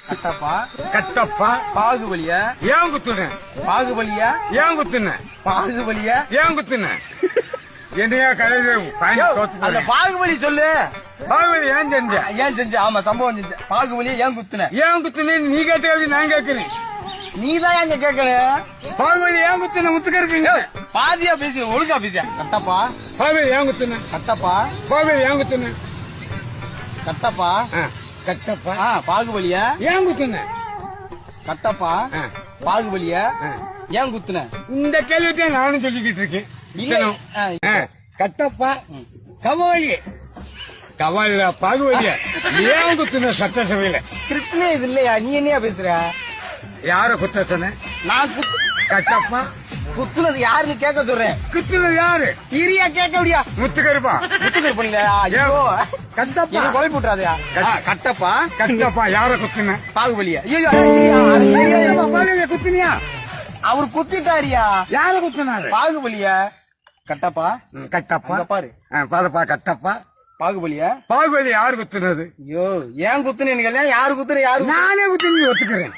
கட்டப்பா கட்டப்பா பாகுபலியா ஏன் குத்துன பாகுபலியா ஏன் குத்துன பாகுபலியா ஏன் குத்துன என்னையா கடையில அந்த பாகுபலி சொல்லு. பாகுபலி ஏன் செஞ்ச ஏன் செஞ்ச? ஆமா சம்பவம் செஞ்ச. பாகுபலியா ஏன் குத்துன? ஏன் குத்துன நீ கேட்ட நான் கேட்கிறேன். நீதான் எங்க கேட்கணும். பாகுபலி ஏன் குத்துன முத்துக்கருப்பீங்க பாதியா பேசு ஒழுங்கா பேச. கட்டப்பா பாகுபலி ஏன் குத்துன கட்டப்பா பாகுபலி ஏன் குத்துன கட்டப்பா கட்டப்பா பாகுபலியா ஏன் குத்துன கட்டப்பா பாகுபலியா ஏன் குத்துன? இந்த கேள்வித்தான் நானும் சொல்லிக்கிட்டு இருக்கேன். கட்டப்பா கவாலி கவாலில பாகுபலிய ஏன் குத்துன சட்டசபையில? கிருஷ்ணே இது இல்லையா? நீ என்னையா பேசுற? யார குத்த சொன்ன? நான் கட்டப்பா குத்துனது யாருன்னு கேட்க சொல்றேன். குத்துனது யாரு? இரியா கேட்க முடியா? முத்துக்கருப்பா முத்துக்கருப்பா ஐயோ கட்டப்பா கோழி போட்டுறாதயா? கட்டப்பா கட்டப்பா யார குத்துன? பாகுபலியா? ஐயோ பாகுபலிய குத்துனியா? அவர் குத்திட்டாரியா? யார குத்துனாரு? பாகுபலியா? கட்டப்பா கட்டப்பா பாரு பாருப்பா கட்டப்பா பாகுபலியா? பாகுபலி யாரு குத்துனது? ஐயோ ஏன் குத்துனேன்னு யாரு குத்துன? யாரு நானே குத்துன்னு ஒத்துக்கிறேன்.